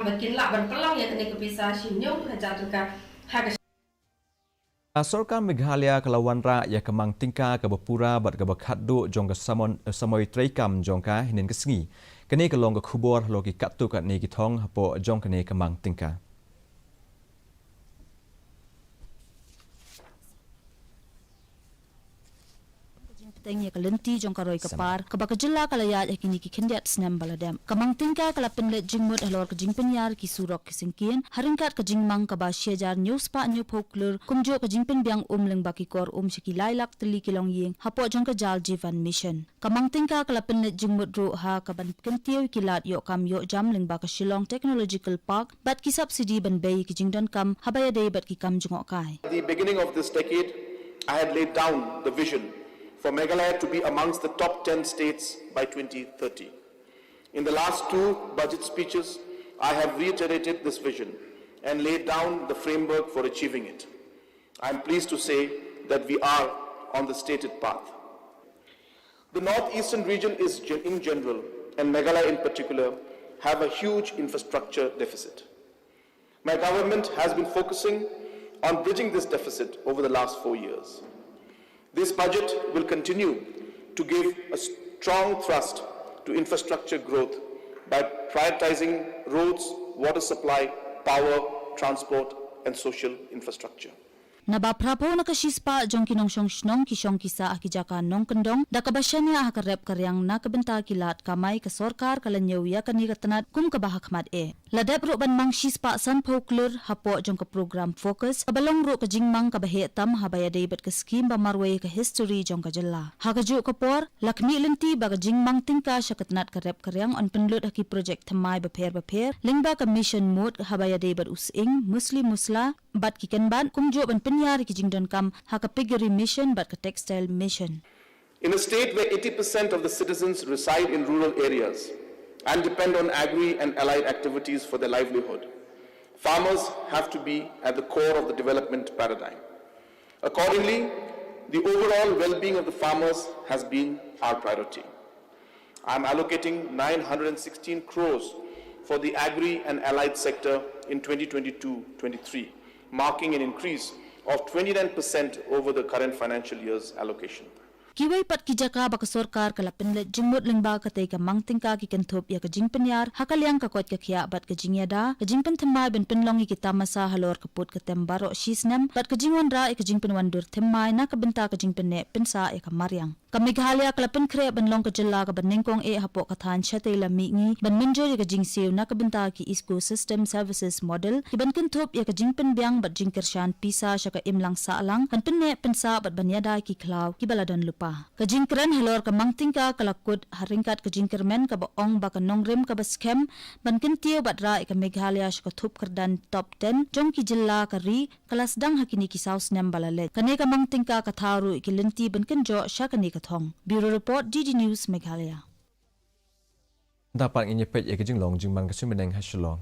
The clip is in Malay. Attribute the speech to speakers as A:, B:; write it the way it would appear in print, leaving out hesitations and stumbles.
A: Makin lak berpeluang ya kena kepisah sinyum kejatuhkan harga.
B: Sorkan Meghalaya kalau Wanrah ya ke Mangtyngka ke Pura bat ke Khaddu jong ke Samoi Traikam jong ka hinin ke sengi. Kene ke long ke kubur lo ki kattu kat ni ki thong hapo jong kene ke Mangtyngka.
C: Tengnya kelenti jong karoi kepar kebaka jela kalaya yakini ki kendiat senam baladam Mangtyngka kala penlet jingmut halor ke jingpen yar ki surok ki singkien haringkat ke jingmang ka ba syajar news pa new folklore kumjo ke jingpen biang leng baki kor shiki lailak teli kilong ying hapo jong ke jal jivan mission Mangtyngka kala penlet jingmut ro ha ka ban kentiau kilat yo kam yo jam leng baka Shillong Technological Park bat ki subsidy ban bay ki jingdan kam habaya day bat ki kam jongok kai.
D: At the beginning of this decade, I had laid down the vision for Meghalaya to be amongst the top 10 states by 2030. In the last two budget speeches, I have reiterated this vision and laid down the framework for achieving it. I am pleased to say that we are on the stated path. The northeastern region is in general, and Meghalaya in particular, have a huge infrastructure deficit. My government has been focusing on bridging this deficit over the last 4 years. This budget will continue to give a strong thrust to infrastructure growth by prioritizing roads, water supply, power, transport, and social infrastructure.
C: Naba prapo nakashispa jong kinong snong kisong kisa akijaka nong kendong da kabasya akarep karyang na kabenta kilat kamay ka sorkar kalanyaw ya kani katanat kum kabahakmat e. Ladep ro ban mang shispa san folklore hapo jong ka program focus kabalong ro ka jingmang kabahe tam habaya daybat ka scheme ba marway ka history jong ka jalla. Hakajo kapor lakmi lenti ba ka jingmang tingka siya katanat karep karyang on penlut haki project thamay baper lingba ka mission mode habaya daybat using musla bat kikanban kumjo ban penyar ki jingdon kam haka piggery mission bat ka textile mission.
D: In a state where 80% of the citizens reside in rural areas and depend on agri and allied activities for their livelihood, farmers have to be at the core of the development paradigm. Accordingly, the overall well-being of the farmers has been our priority. I am allocating 916 crores for the agri and allied sector in 2022-23, marking an increase of 29% over the current financial year's allocation.
C: Kiway pat kijaka baka sorkar kala penlet jingmut lengba katay ka Mangtyngka ki kantop ya ka jingpenyar hakalyang kakot ka kya bat ka jingyada ka jingpen thamay ben penlongi kita masa halor kaput ka tembaro shisnam bat ka jingwanra ka jingpenwandur thamay na kabenta ka jingpenne pensa ya ka maryang. Meghalaya kala penkre ban long ka jella ka banengkong e hapo ka than chatay lamingi ban menjori ka jingsiw na kabenta ki ecosystem services model ki ban kantop ya ka jingpen biang bat jingkershan pisa siya ka imlang saalang kan penne pensa bat banyada ki klaw ki baladan lupa. Kajingkran halor ka Mangtyngka kalakut haringkat kajingkermen ka baong baka nongrem ka baskem ban kentiyo batra ka Meghalaya siya ka thup kardan top 10 jong ki jilla ka ri kalasdang hakini ki saus nem balalet kane ka Mangtyngka ka tharu ikilenti ban kenjo siya kane ka thong. Bureau Report DD News Meghalaya.
B: Dapat inyepet ya ke jinglong jingman ka sumeneng hasilong.